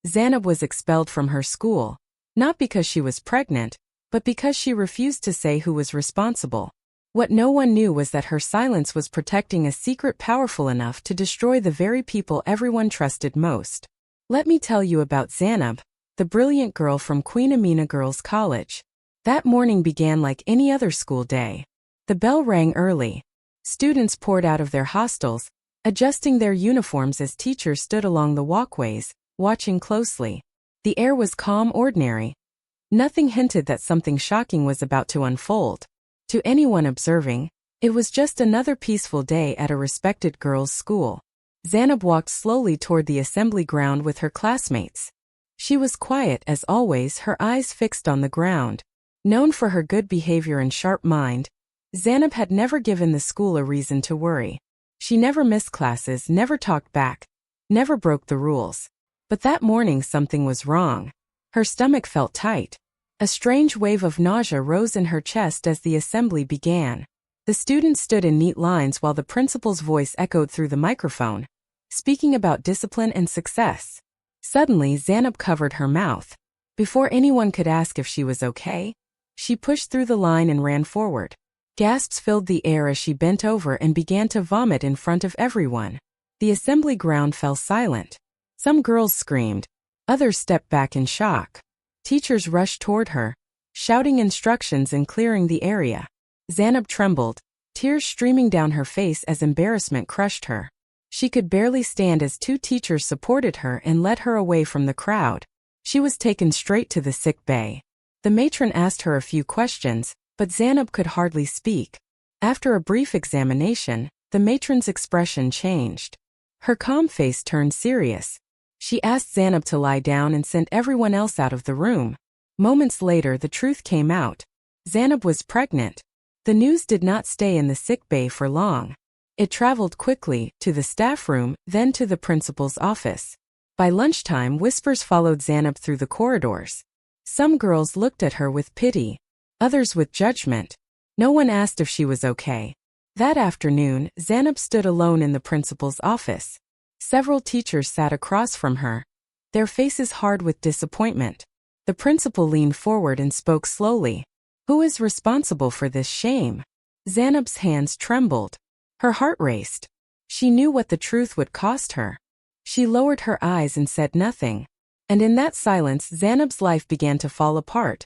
Zainab was expelled from her school, not because she was pregnant, but because she refused to say who was responsible. What no one knew was that her silence was protecting a secret powerful enough to destroy the very people everyone trusted most. Let me tell you about Zainab, the brilliant girl from Queen Amina Girls' College. That morning began like any other school day. The bell rang early. Students poured out of their hostels, adjusting their uniforms as teachers stood along the walkways, watching closely. The air was calm, ordinary. Nothing hinted that something shocking was about to unfold. To anyone observing, it was just another peaceful day at a respected girls' school. Zainab walked slowly toward the assembly ground with her classmates. She was quiet as always, her eyes fixed on the ground. Known for her good behavior and sharp mind, Zainab had never given the school a reason to worry. She never missed classes, never talked back, never broke the rules. But that morning something was wrong. Her stomach felt tight. A strange wave of nausea rose in her chest as the assembly began. The students stood in neat lines while the principal's voice echoed through the microphone, speaking about discipline and success. Suddenly, Zainab covered her mouth. Before anyone could ask if she was okay, she pushed through the line and ran forward. Gasps filled the air as she bent over and began to vomit in front of everyone. The assembly ground fell silent. Some girls screamed. Others stepped back in shock. Teachers rushed toward her, shouting instructions and clearing the area. Zainab trembled, tears streaming down her face as embarrassment crushed her. She could barely stand as two teachers supported her and led her away from the crowd. She was taken straight to the sick bay. The matron asked her a few questions, but Zainab could hardly speak. After a brief examination, the matron's expression changed. Her calm face turned serious. She asked Zainab to lie down and sent everyone else out of the room. Moments later, the truth came out. Zainab was pregnant. The news did not stay in the sick bay for long. It traveled quickly to the staff room, then to the principal's office. By lunchtime, whispers followed Zainab through the corridors. Some girls looked at her with pity, others with judgment. No one asked if she was okay. That afternoon, Zainab stood alone in the principal's office. Several teachers sat across from her, their faces hard with disappointment. The principal leaned forward and spoke slowly. "Who is responsible for this shame?" Zainab's hands trembled. Her heart raced. She knew what the truth would cost her. She lowered her eyes and said nothing. And in that silence, Zainab's life began to fall apart,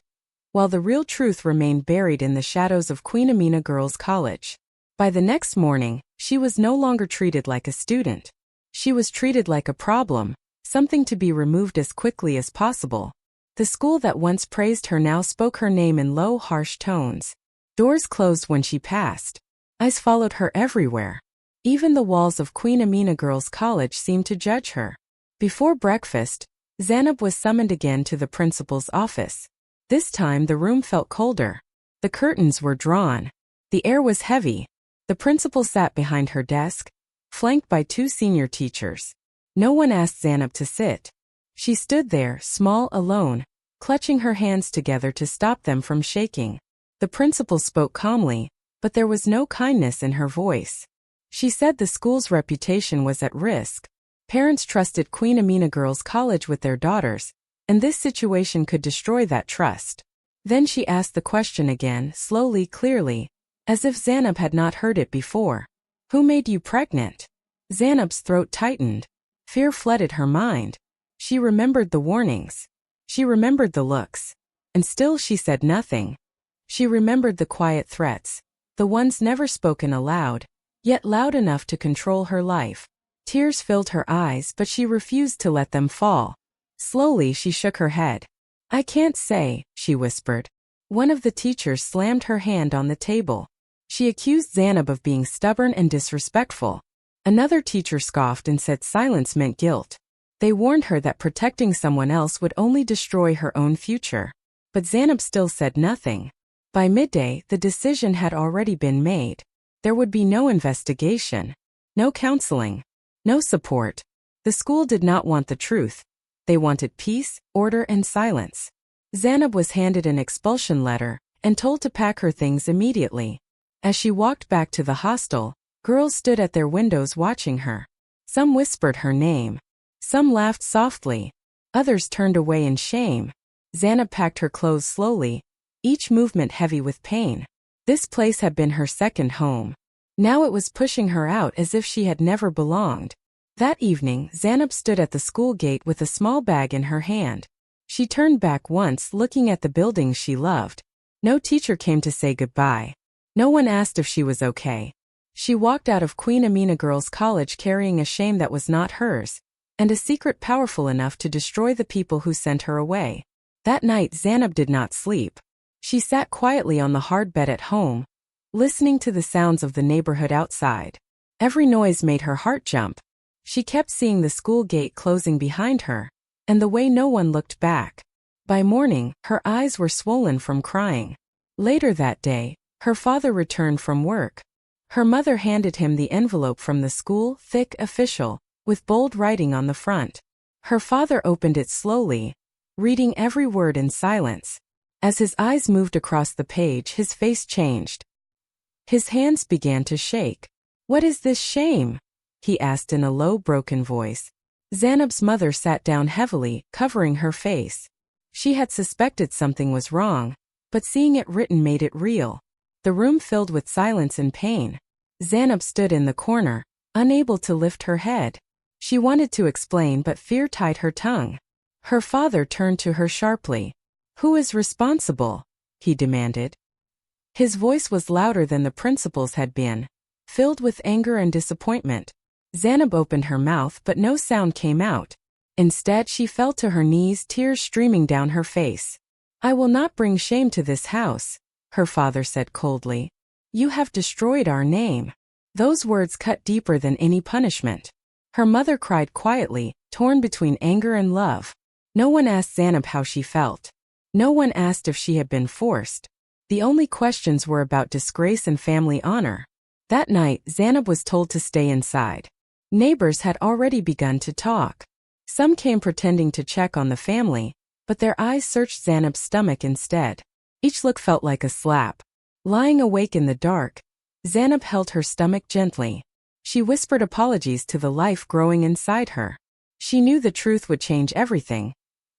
while the real truth remained buried in the shadows of Queen Amina Girls' College. By the next morning, she was no longer treated like a student. She was treated like a problem, something to be removed as quickly as possible. The school that once praised her now spoke her name in low, harsh tones. Doors closed when she passed. Eyes followed her everywhere. Even the walls of Queen Amina Girls' College seemed to judge her. Before breakfast, Zainab was summoned again to the principal's office. This time the room felt colder. The curtains were drawn. The air was heavy. The principal sat behind her desk, flanked by two senior teachers. No one asked Zainab to sit. She stood there, small, alone, clutching her hands together to stop them from shaking. The principal spoke calmly, but there was no kindness in her voice. She said the school's reputation was at risk. Parents trusted Queen Amina Girls' College with their daughters, and this situation could destroy that trust. Then she asked the question again, slowly, clearly, as if Zainab had not heard it before. "Who made you pregnant?" Zainab's throat tightened. Fear flooded her mind. She remembered the warnings. She remembered the looks. And still she said nothing. She remembered the quiet threats, the ones never spoken aloud, yet loud enough to control her life. Tears filled her eyes, but she refused to let them fall. Slowly she shook her head. "I can't say," she whispered. One of the teachers slammed her hand on the table. She accused Zainab of being stubborn and disrespectful. Another teacher scoffed and said silence meant guilt. They warned her that protecting someone else would only destroy her own future. But Zainab still said nothing. By midday, the decision had already been made. There would be no investigation, no counseling, no support. The school did not want the truth. They wanted peace, order, and silence. Zainab was handed an expulsion letter and told to pack her things immediately. As she walked back to the hostel, girls stood at their windows watching her. Some whispered her name. Some laughed softly. Others turned away in shame. Zainab packed her clothes slowly, each movement heavy with pain. This place had been her second home. Now it was pushing her out as if she had never belonged. That evening, Zainab stood at the school gate with a small bag in her hand. She turned back once, looking at the buildings she loved. No teacher came to say goodbye. No one asked if she was okay. She walked out of Queen Amina Girls' College carrying a shame that was not hers, and a secret powerful enough to destroy the people who sent her away. That night Zainab did not sleep. She sat quietly on the hard bed at home, listening to the sounds of the neighborhood outside. Every noise made her heart jump. She kept seeing the school gate closing behind her, and the way no one looked back. By morning, her eyes were swollen from crying. Later that day, her father returned from work. Her mother handed him the envelope from the school, thick, official, with bold writing on the front. Her father opened it slowly, reading every word in silence. As his eyes moved across the page, his face changed. His hands began to shake. "What is this shame?" he asked in a low, broken voice. Zainab's mother sat down heavily, covering her face. She had suspected something was wrong, but seeing it written made it real. The room filled with silence and pain. Zainab stood in the corner, unable to lift her head. She wanted to explain, but fear tied her tongue. Her father turned to her sharply. "Who is responsible?" he demanded. His voice was louder than the principal's had been, filled with anger and disappointment. Zainab opened her mouth, but no sound came out. Instead, she fell to her knees, tears streaming down her face. "I will not bring shame to this house," her father said coldly. "You have destroyed our name." Those words cut deeper than any punishment. Her mother cried quietly, torn between anger and love. No one asked Zainab how she felt. No one asked if she had been forced. The only questions were about disgrace and family honor. That night, Zainab was told to stay inside. Neighbors had already begun to talk. Some came pretending to check on the family, but their eyes searched Zainab's stomach instead. Each look felt like a slap. Lying awake in the dark, Zainab held her stomach gently. She whispered apologies to the life growing inside her. She knew the truth would change everything.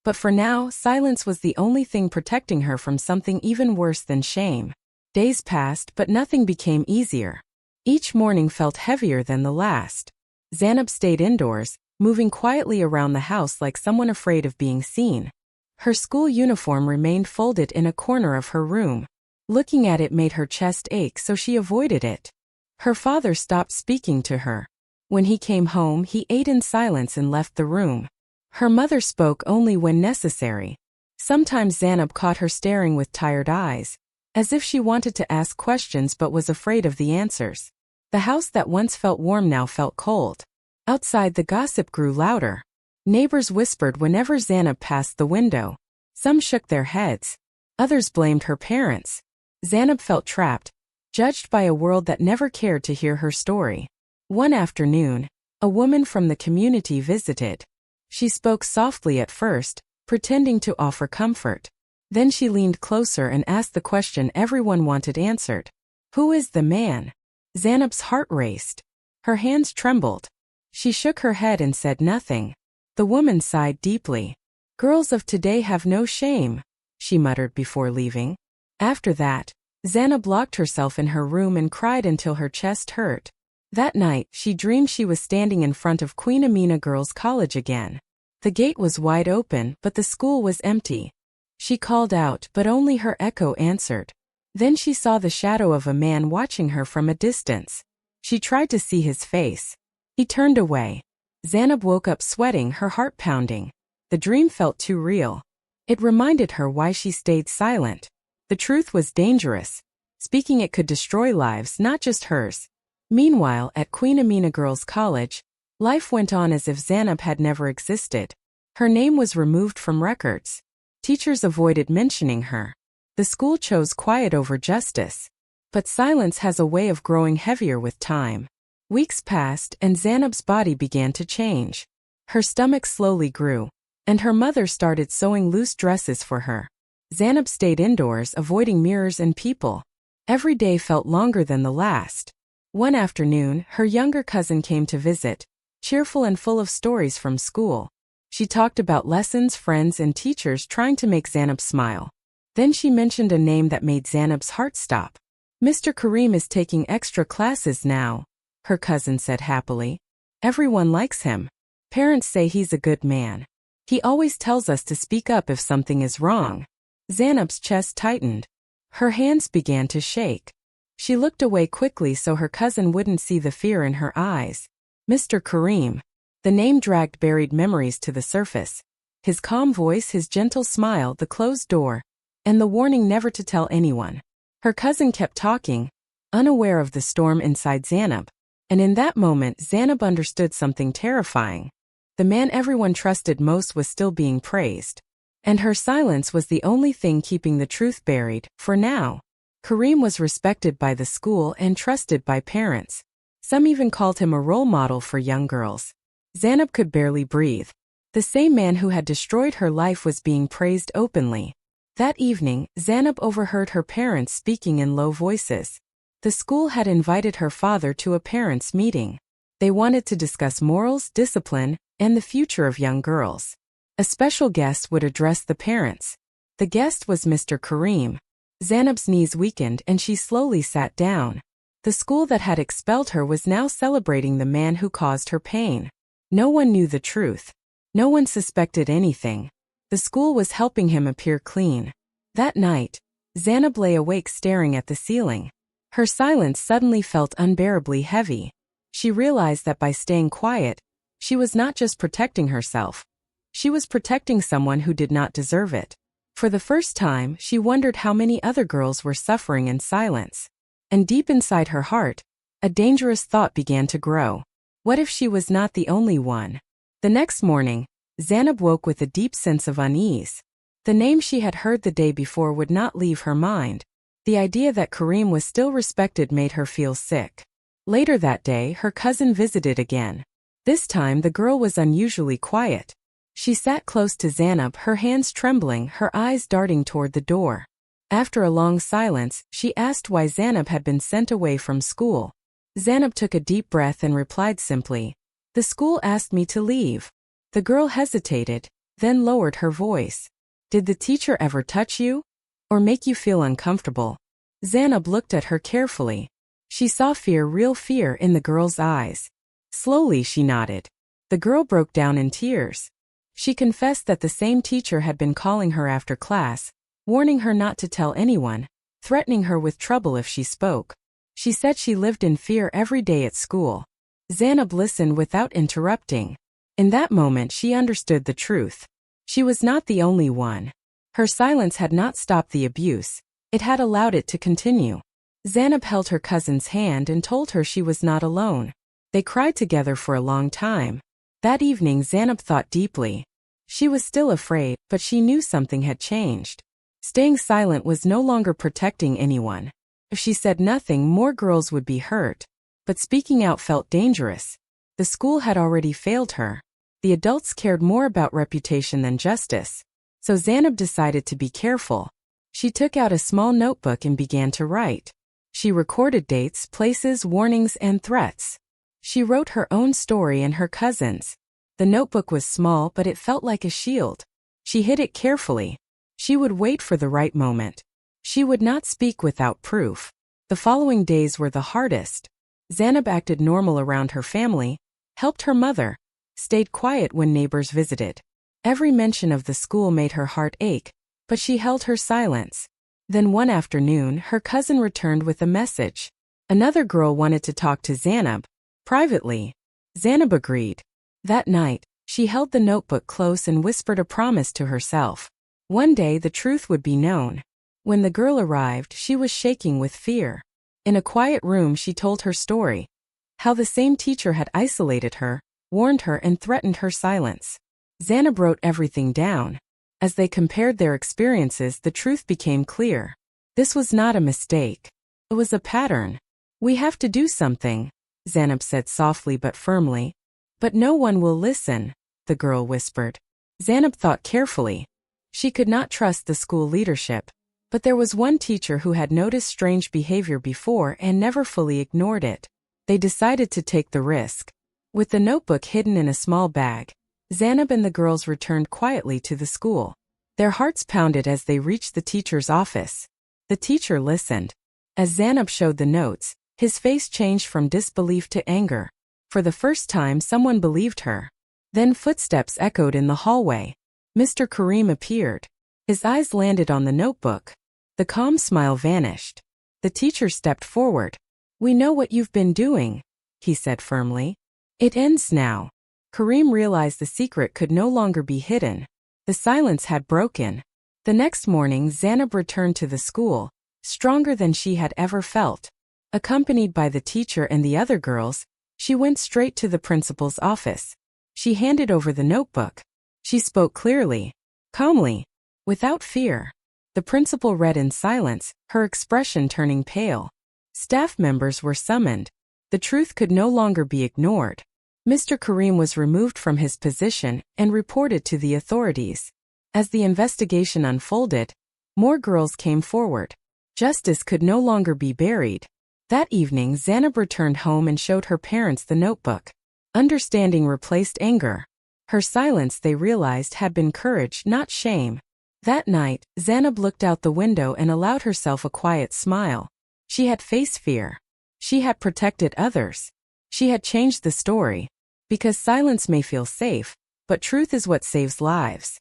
But for now, silence was the only thing protecting her from something even worse than shame. Days passed, but nothing became easier. Each morning felt heavier than the last. Zainab stayed indoors, moving quietly around the house like someone afraid of being seen. Her school uniform remained folded in a corner of her room. Looking at it made her chest ache, so she avoided it. Her father stopped speaking to her. When he came home, he ate in silence and left the room. Her mother spoke only when necessary. Sometimes Zainab caught her staring with tired eyes, as if she wanted to ask questions but was afraid of the answers. The house that once felt warm now felt cold. Outside, the gossip grew louder. Neighbors whispered whenever Zainab passed the window. Some shook their heads. Others blamed her parents. Zainab felt trapped, judged by a world that never cared to hear her story. One afternoon, a woman from the community visited. She spoke softly at first, pretending to offer comfort. Then she leaned closer and asked the question everyone wanted answered. "Who is the man?" Zainab's heart raced. Her hands trembled. She shook her head and said nothing. The woman sighed deeply. "Girls of today have no shame," she muttered before leaving. After that, Zainab locked herself in her room and cried until her chest hurt. That night, she dreamed she was standing in front of Queen Amina Girls' College again. The gate was wide open, but the school was empty. She called out, but only her echo answered. Then she saw the shadow of a man watching her from a distance. She tried to see his face. He turned away. Zainab woke up sweating, her heart pounding. The dream felt too real. It reminded her why she stayed silent. The truth was dangerous. Speaking it could destroy lives, not just hers. Meanwhile, at Queen Amina Girls' College, life went on as if Zainab had never existed. Her name was removed from records. Teachers avoided mentioning her. The school chose quiet over justice. But silence has a way of growing heavier with time. Weeks passed, and Zainab's body began to change. Her stomach slowly grew, and her mother started sewing loose dresses for her. Zainab stayed indoors, avoiding mirrors and people. Every day felt longer than the last. One afternoon, her younger cousin came to visit, cheerful and full of stories from school. She talked about lessons, friends, and teachers trying to make Zainab smile. Then she mentioned a name that made Zainab's heart stop. Mr. Kareem is taking extra classes now, her cousin said happily. Everyone likes him. Parents say he's a good man. He always tells us to speak up if something is wrong. Zainab's chest tightened. Her hands began to shake. She looked away quickly so her cousin wouldn't see the fear in her eyes. Mr. Kareem. The name dragged buried memories to the surface. His calm voice, his gentle smile, the closed door, and the warning never to tell anyone. Her cousin kept talking, unaware of the storm inside Zainab. And in that moment, Zainab understood something terrifying. The man everyone trusted most was still being praised. And her silence was the only thing keeping the truth buried, for now. Kareem was respected by the school and trusted by parents. Some even called him a role model for young girls. Zainab could barely breathe. The same man who had destroyed her life was being praised openly. That evening, Zainab overheard her parents speaking in low voices. The school had invited her father to a parents' meeting. They wanted to discuss morals, discipline, and the future of young girls. A special guest would address the parents. The guest was Mr. Kareem. Zainab's knees weakened and she slowly sat down. The school that had expelled her was now celebrating the man who caused her pain. No one knew the truth. No one suspected anything. The school was helping him appear clean. That night, Zainab lay awake staring at the ceiling. Her silence suddenly felt unbearably heavy. She realized that by staying quiet, she was not just protecting herself. She was protecting someone who did not deserve it. For the first time, she wondered how many other girls were suffering in silence. And deep inside her heart, a dangerous thought began to grow. What if she was not the only one? The next morning, Zainab woke with a deep sense of unease. The name she had heard the day before would not leave her mind. The idea that Kareem was still respected made her feel sick. Later that day, her cousin visited again. This time, the girl was unusually quiet. She sat close to Zainab, her hands trembling, her eyes darting toward the door. After a long silence, she asked why Zainab had been sent away from school. Zainab took a deep breath and replied simply, "The school asked me to leave." The girl hesitated, then lowered her voice. "Did the teacher ever touch you? Or make you feel uncomfortable?" Zainab looked at her carefully. She saw fear, real fear, in the girl's eyes. Slowly she nodded. The girl broke down in tears. She confessed that the same teacher had been calling her after class, warning her not to tell anyone, threatening her with trouble if she spoke. She said she lived in fear every day at school. Zainab listened without interrupting. In that moment she understood the truth. She was not the only one. Her silence had not stopped the abuse. It had allowed it to continue. Zainab held her cousin's hand and told her she was not alone. They cried together for a long time. That evening Zainab thought deeply. She was still afraid, but she knew something had changed. Staying silent was no longer protecting anyone. If she said nothing, more girls would be hurt. But speaking out felt dangerous. The school had already failed her. The adults cared more about reputation than justice. So Zainab decided to be careful. She took out a small notebook and began to write. She recorded dates, places, warnings, and threats. She wrote her own story and her cousin's. The notebook was small, but it felt like a shield. She hid it carefully. She would wait for the right moment. She would not speak without proof. The following days were the hardest. Zainab acted normal around her family, helped her mother, stayed quiet when neighbors visited. Every mention of the school made her heart ache, but she held her silence. Then one afternoon, her cousin returned with a message. Another girl wanted to talk to Zainab. Privately. Zainab agreed. That night, she held the notebook close and whispered a promise to herself. One day the truth would be known. When the girl arrived, she was shaking with fear. In a quiet room she told her story. How the same teacher had isolated her, warned her, and threatened her silence. Zainab wrote everything down. As they compared their experiences, the truth became clear. This was not a mistake. It was a pattern. "We have to do something," Zainab said softly but firmly. "But no one will listen," the girl whispered. Zainab thought carefully. She could not trust the school leadership. But there was one teacher who had noticed strange behavior before and never fully ignored it. They decided to take the risk. With the notebook hidden in a small bag, Zainab and the girls returned quietly to the school. Their hearts pounded as they reached the teacher's office. The teacher listened. As Zainab showed the notes, his face changed from disbelief to anger. For the first time, someone believed her. Then footsteps echoed in the hallway. Mr. Karim appeared. His eyes landed on the notebook. The calm smile vanished. The teacher stepped forward. "We know what you've been doing," he said firmly. "It ends now." Karim realized the secret could no longer be hidden. The silence had broken. The next morning, Zainab returned to the school, stronger than she had ever felt. Accompanied by the teacher and the other girls, she went straight to the principal's office. She handed over the notebook. She spoke clearly, calmly, without fear. The principal read in silence, her expression turning pale. Staff members were summoned. The truth could no longer be ignored. Mr. Karim was removed from his position and reported to the authorities. As the investigation unfolded, more girls came forward. Justice could no longer be buried. That evening, Zainab returned home and showed her parents the notebook. Understanding replaced anger. Her silence, they realized, had been courage, not shame. That night, Zainab looked out the window and allowed herself a quiet smile. She had faced fear. She had protected others. She had changed the story. Because silence may feel safe, but truth is what saves lives.